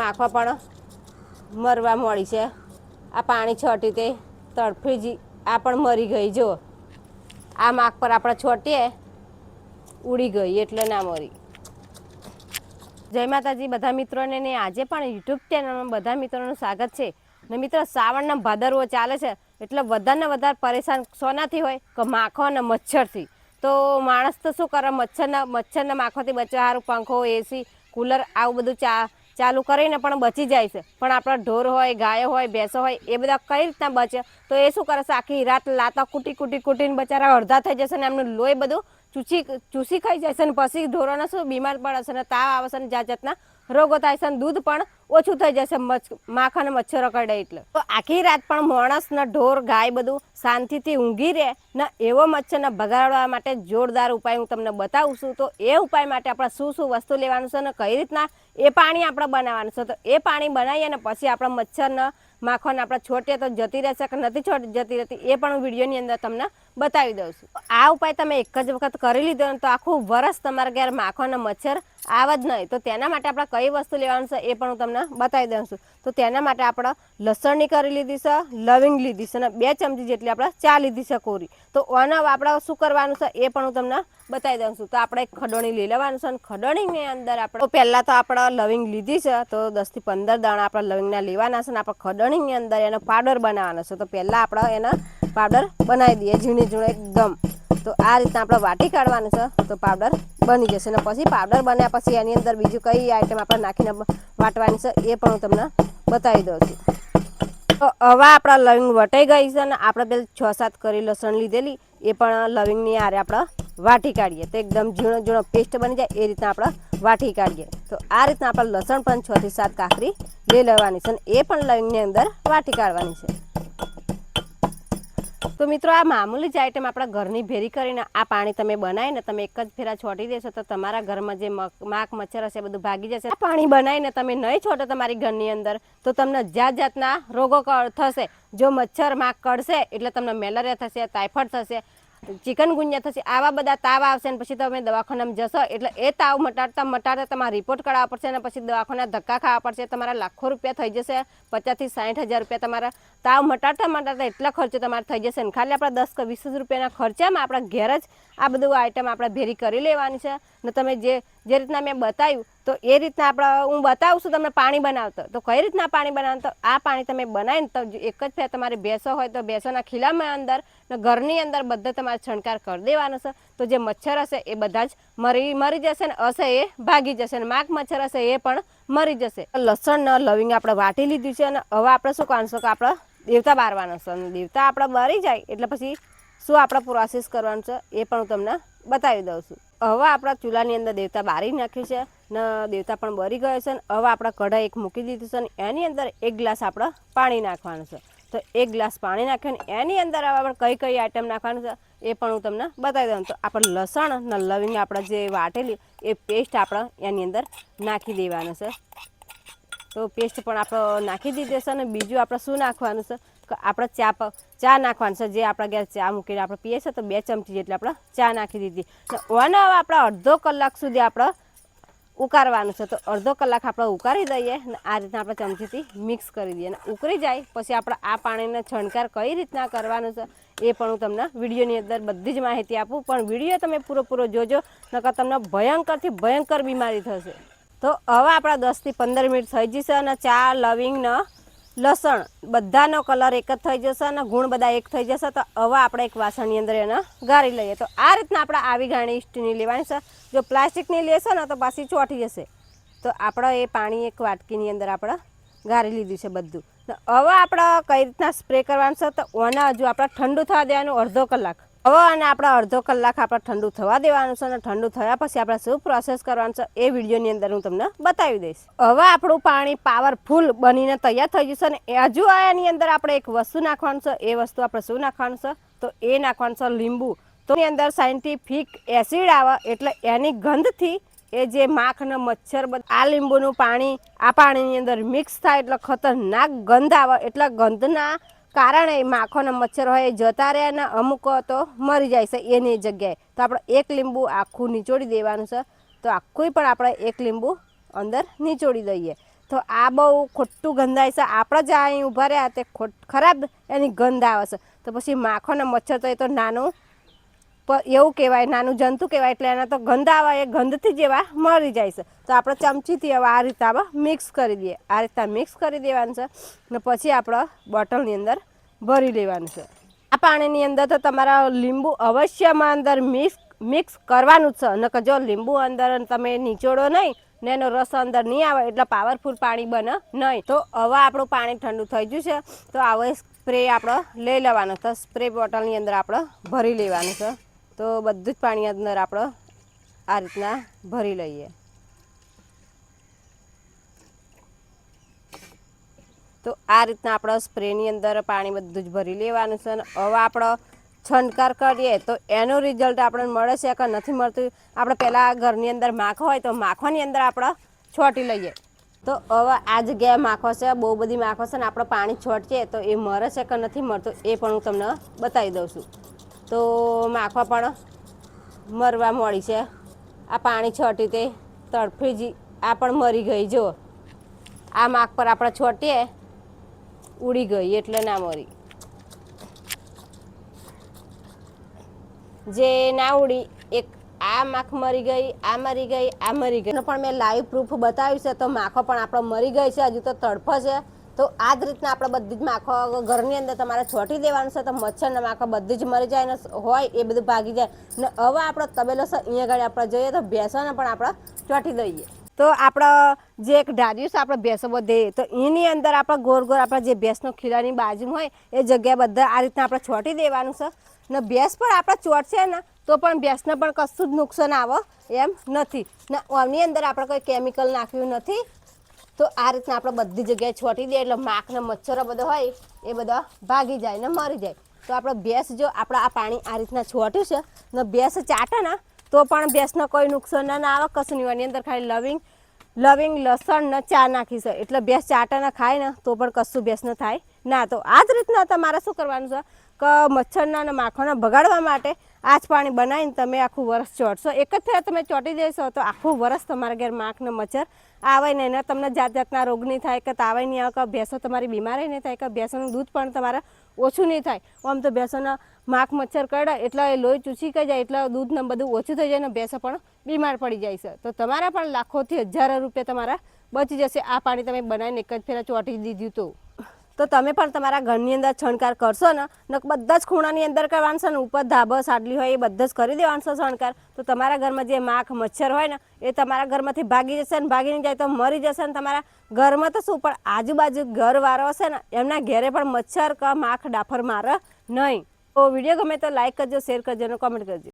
માખો પણ મરવા મળી છે. આ પાણી છોટ્યું તે તડફી આ પણ મરી ગઈ. જો આ માખ પર આપણે છોટીએ ઉડી ગઈ એટલે ના મરી. જય માતાજી બધા મિત્રોને ને આજે પણ યુટ્યુબ ચેનલમાં બધા મિત્રોનું સ્વાગત છે. ને મિત્રો શ્રાવણના ભાદરવો ચાલે છે એટલે વધારે વધારે પરેશાન સોનાથી હોય કે માખો અને મચ્છરથી. તો માણસ તો શું કરે મચ્છરના માખોથી બચવા સારું પંખો એસી કુલર આવું બધું ચાલુ કરીને પણ બચી જાય છે. પણ આપણા ઢોર હોય ગાયો હોય ભેંસો હોય એ બધા કઈ રીતના બચે તો એ શું કરે છે આખી રાત લાતા કૂટીને બચારા અડધા થઈ જશે ને એમનું લોહી બધું ચૂસી ખાઈ જાય છે ને પછી ઢોરોને શું બીમાર પડે છે ને તાવ આવે છે ને જાત જાતના રોગો થાય છે. દૂધ પણ ઓછું થઈ જશે માખા અને મચ્છરો કરડે એટલે. તો આખી રાત પણ માણસના ઢોર ગાય બધું શાંતિથી ઊંઘી રહે ને એવો મચ્છરને ભગાડવા માટે જોરદાર ઉપાય હું તમને બતાવું છું. તો એ ઉપાય માટે આપણે શું શું વસ્તુ લેવાનું છે ને કઈ રીતના એ પાણી આપણે બનાવવાનું છે. તો એ પાણી બનાવીએ ને પછી આપણે મચ્છરને માખોને આપણે છોટીએ તો જતી રહેશે કે નથી જતી રહેતી એ પણ હું વિડીયોની અંદર તમને બતાવી દઉં છું. આ ઉપાય તમે એક જ વખત કરી લીધો ને તો આખું વરસ તમારા ઘેર માખો અને મચ્છર આવે જ નહીં. તો તેના માટે આપણે કઈ વસ્તુ લેવાનું છે એ પણ હું તમને બતાવી દઉં છું. તો તેના માટે આપણે લસણની કરી લીધી છે, લવિંગ લીધી છે અને 2 ચમચી જેટલી આપણે ચા લીધી છે કોરી. તો આના આપણે શું કરવાનું છે એ પણ હું તમને બતાવી દઉં છું. તો આપણે એક ખડોણી લઈ લેવાનું છે અને ખડોણીની અંદર આપણે પહેલાં તો આપણે લવિંગ લીધી છે તો 10 થી 15 દાણા આપણે લવિંગના લેવાના છે અને આપણે ખડોણીની અંદર એનો પાવડર બનાવવાનો છે. તો પહેલાં આપણે એનો પાવડર બનાવી દઈએ ઝીણો એકદમ. તો આ રીતના આપણે વાટી કાઢવાનું છે તો પાવડર બની જશે. અને પછી પાવડર બન્યા પછી એની અંદર બીજું કઈ આઈટમ આપણે નાખીને વાટવાની છે એ પણ હું તમને બતાવી દઉં છું. તો હવે આપણા લવિંગ વટાઈ ગઈ છે અને આપણે પેલી 6-7 કરી લસણ લીધેલી એ પણ લવિંગની આરે આપણે વાટી કાઢીએ તો એકદમ ઝીણો પેસ્ટ બની જાય એ રીતના આપણે વાટી કાઢીએ. તો આ રીતના આપણે લસણ પણ 6 થી 7 કાકરી લઈ લેવાની છે અને એ પણ લવિંગની અંદર વાટી કાઢવાની છે. તો મિત્રો આ મામૂલી જ આઈટમ આપણા ઘરની ભેરી કરીને આ પાણી તમે બનાવીને તમે એક જ ફેરા છોટી દેશો તો તમારા ઘરમાં જે માખ મચ્છર હશે બધું ભાગી જશે. આ પાણી બનાવીને તમે નહીં છોટો તમારી ઘરની અંદર તો તમને જાતના રોગો થશે. જો મચ્છર માખ કરશે એટલે તમને મેલેરિયા થશે, ટાઇફોઇડ થશે, ચિકનગુનિયા થશે, આવા બધા તાવ આવશે અને પછી તમે દવાખાનામાં જશો એટલે એ તાવ મટાડતા તમારે રિપોર્ટ કરાવવા પડશે અને પછી દવાખાના ધક્કા ખાવા પડશે. તમારા લાખો રૂપિયા થઈ જશે, 50,000 થી 60,000 રૂપિયા તમારા તાવ મટાડતા એટલા ખર્ચો તમારે થઈ જશે. ને ખાલી આપણે 10 કે 20 રૂપિયાના ખર્ચામાં આપણા ઘેર જ આ બધું આઈટમ આપણે ભેરી કરી લેવાની છે. ને તમે જે રીતના મેં બતાવ્યું તો એ રીતના આપણે હું બતાવું છું તમને પાણી બનાવતો. તો કઈ રીતના પાણી બનાવતો આ પાણી તમે બનાવીને તો એક જ ફેર તમારી ભેંસો હોય તો ભેંસોના ખીલામાં અંદર ને ઘરની અંદર બધા તમારે છંટકાર કરી દેવાનો છે. તો જે મચ્છર હશે એ બધા જ મરી જશે ને હશે એ ભાગી જશે ને માખ મચ્છર હશે એ પણ મરી જશે. લસણ ને લવિંગ આપણે વાટી લીધું છે અને હવે આપણે શું કરવાનું છે કે આપણે દેવતા બારવાનો છે. અને દેવતા આપણે બારી જાય એટલે પછી શું આપણે પ્રોસેસ કરવાનું છે એ પણ હું તમને બતાવી દઉં છું. હવે આપણા ચૂલાની અંદર દેવતા બારી નાખ્યું છે ને દેવતા પણ બરી ગયો છે. ને હવે આપણે કઢાઈ એક મૂકી દીધું છે અને એની અંદર 1 ગ્લાસ આપણે પાણી નાખવાનું છે. તો 1 ગ્લાસ પાણી નાખીને એની અંદર આપણે કઈ આઈટમ નાખવાનું છે એ પણ હું તમને બતાવી દઉં. તો આપણે લસણ અને લવિંગ આપણે જે વાટેલી એ પેસ્ટ આપણે એની અંદર નાખી દેવાનું છે. તો પેસ્ટ પણ આપણે નાખી દીધી છે. અને બીજું આપણે શું નાખવાનું છે કે આપણે ચા નાખવાનું છે. જે આપણા ઘેર ચા મૂકીને આપણે પીએ છીએ તો 2 ચમચી જેટલી આપણે ચા નાખી દીધી. અને હવે આપણે અડધો કલાક સુધી આપણે ઉકાળવાનું છે. તો અડધો કલાક આપણે ઉકાળી દઈએ અને આ રીતના આપણે ચમચીથી મિક્સ કરી દઈએ અને ઉકળી જાય પછી આપણે આ પાણીને છંટકાર કઈ રીતના કરવાનું છે એ પણ હું તમને વિડીયોની અંદર બધી જ માહિતી આપું. પણ વિડીયો તમે પૂરો જોજો નકર તમને ભયંકરથી ભયંકર બીમારી થશે. તો હવે આપણા 10 થી 15 મિનિટ થઈ જશે અને ચા લવિંગ ને લસણ બધાનો કલર એક જ થઈ જશે અને ગુણ બધા એક થઈ જશે. તો હવે આપણે એક વાસણની અંદર એને ગાળી લઈએ. તો આ રીતના આપણે આવી ગાણી સ્ટીલની લેવાની છે. જો પ્લાસ્ટિકની લેશો ને તો પાછી ચોંટી જશે. તો આપણે એ પાણી એક વાટકીની અંદર આપણે ગાળી લીધું છે બધું. હવે આપણે કઈ રીતના સ્પ્રે કરવાનું છે તો ઓને હજુ આપણે ઠંડુ થવા દેવાનું અડધો કલાક. હવે અને આપણે અડધો કલાક આપણે ઠંડુ થવા દેવાનું છે અને ઠંડુ થયા પછી આપણે શું પ્રોસેસ કરવાનું છે એ વિડીયોની અંદર હું તમને બતાવી દઈશ. હવે આપણું પાણી પાવરફુલ બનીને તૈયાર થઈ જશે ને હજુ આની અંદર આપણે એક વસ્તુ નાખવાનું છે. એ વસ્તુ આપણે શું નાખવાનું છે તો એ નાખવાનું છે લીંબુ. તો એની અંદર સાયન્ટિફિક એસિડ આવે એટલે એની ગંધથી એ જે માખ ને મચ્છર આ લીંબુનું પાણી આ પાણીની અંદર મિક્સ થાય એટલે ખતરનાક ગંધ આવે. એટલે ગંધના કારણે માખો અને મચ્છર હોય એ જતા રહે અને અમુક તો મરી જાય છે એની જગ્યાએ. તો આપણે 1 લીંબુ આખું નીચોડી દેવાનું છે. તો આખું પણ આપણે 1 લીંબુ અંદર નીચોડી દઈએ. તો આ બહુ ખોટું ગંધાય છે. આપણે જ અહીં ઊભા રહ્યા તે ખરાબ એની ગંધ આવે છે. તો પછી માખો ને મચ્છર તો એ તો નાનું એવું કહેવાય, નાનું જંતુ કહેવાય, એટલે એના તો ગંધ આવે, એ ગંધથી જેવા મરી જાય છે. તો આપણે ચમચીથી હવે આ રીતે આમાં મિક્સ કરી દઈએ. આ રીતના મિક્સ કરી દેવાનું છે ને પછી આપણે બોટલની અંદર ભરી લેવાનું છે. આ પાણીની અંદર તો તમારા લીંબુ અવશ્યમાં અંદર મિક્સ કરવાનું જ છે. નકર જો લીંબુ અંદર તમે નીચોડો નહીં ને એનો રસ અંદર નહીં આવે એટલે પાવરફુલ પાણી બને નહીં. તો હવે આપણું પાણી ઠંડુ થઈ ગયું છે. તો આવો સ્પ્રે આપણે લઈ લેવાનો. તો સ્પ્રે બોટલની અંદર આપણે ભરી લેવાનું છે. તો બધું જ પાણી અંદર આપણે આ રીતના ભરી લઈએ. તો આ રીતના આપણે સ્પ્રેની અંદર પાણી બધું જ ભરી લેવાનું છે. અને હવે આપણે છંટકાર કરીએ તો એનો રિઝલ્ટ આપણને મળે છે કે નથી મળતું. આપણે પહેલાં ઘરની અંદર માખો હોય તો માખોની અંદર આપણે છોટી લઈએ. તો હવે આ જગ્યાએ માખો છે, બહુ બધી માખો છે ને આપણે પાણી છોટીએ તો એ મરે છે કે નથી મરતું એ પણ હું તમને બતાવી દઉં છું. તો માખો પણ મરવા મળી છે. આ પાણી છોટી તે તડફી જ આ પણ મરી ગઈ. જો આ માખ પર આપણે છોટીએ ઉડી ગઈ એટલે ના મરી. જે ના ઉડી એક આ માખ મરી ગઈ, આ મરી ગઈ, આ મરી ગઈ. પણ મેં લાઈવ પ્રૂફ બતાવ્યું છે. તો માખો પણ આપણો મરી ગઈ છે, હજુ તો તડફો છે. તો આ જ રીતના આપણે બધી જ માખો ઘરની અંદર તમારે છોટી દેવાનું છે. તો મચ્છરના માખો બધી જ મરી જાય ને હોય એ બધું ભાગી જાય. ને હવે આપણો તબેલો છે અહીંયા આગળ આપણે જોઈએ તો ભેંસોને પણ આપણે ચોંટી દઈએ. તો આપણે જે એક ડાળિયું છે આપણે ભેંસો બધે તો એની અંદર આપણે ગોળ ગોળ આપણે જે ભેંસનો ખીલાની બાજુ હોય એ જગ્યાએ બધા આ રીતના આપણે છોટી દેવાનું છે. ને ભેંસ પણ આપણે ચોટશે ને તો પણ ભેંસને પણ કશું જ નુકસાન આવે એમ નથી. ને આની અંદર આપણે કોઈ કેમિકલ નાખ્યું નથી. તો આ રીતના આપણે બધી જગ્યાએ છોટી દઈએ એટલે માખ ને મચ્છરો બધો હોય એ બધા ભાગી જાય ને મરી જાય. તો આપણે ભેંસ જો આપણે આ પાણી આ રીતના છોટ્યું છે ને ભેંસ ચાટે ને તો પણ ભેંસને કોઈ નુકસાન ના આવે કશું નહીં. એની અંદર ખાલી લવિંગ લસણ ને ચા નાખી છે એટલે ભેંસ ચાટે ને ખાય ને તો પણ કશું ભેંસને થાય ના. તો આ જ રીતના તમારે શું કરવાનું છે કે મચ્છરના ને માખોને ભગાડવા માટે આ જ પાણી બનાવીને તમે આખું વરસ ચોટશો. એક જ ફેર તમે ચોટી જશો તો આખું વરસ તમારા ઘેર માખ ને મચ્છર આવે નહીં ને તમને જાત જાતના રોગ નહીં થાય કે તાવે નહીં આવે કે ભેંસો તમારી બીમારી નહીં થાય કે ભેંસોનું દૂધ પણ તમારે ઓછું નહીં થાય. આમ તો ભેંસોના માખ મચ્છર કરડે એટલે એ લોહી ચૂસી કહી જાય એટલે દૂધ ને બધું ઓછું થઈ જાય ને ભેંસો પણ બીમાર પડી જાય છે. તો તમારા પણ લાખોથી હજારો રૂપિયા તમારા બચી જશે આ પાણી તમે બનાવીને એક જ ફેરા ચોંટી દીધું. તો તમે પણ તમારા ઘરની અંદર છણકાર કરશો ને બધા જ ખૂણાની અંદર કરવાનું છે ને ઉપર ધાબો સાડલી હોય એ બધા જ કરી દેવાનું છે છણકાર. તો તમારા ઘરમાં જે માખ મચ્છર હોય ને એ તમારા ઘરમાંથી ભાગી જશે ને ભાગી નહીં જાય તો મરી જશે ને તમારા ઘરમાં તો શું પણ આજુબાજુ ઘરવાળો હશે ને એમના ઘેરે પણ મચ્છર કે માખ ડાફર મારે નહીં. તો વિડીયો ગમે તો લાઈક કરજો, શેર કરજો અને કોમેન્ટ કરજો.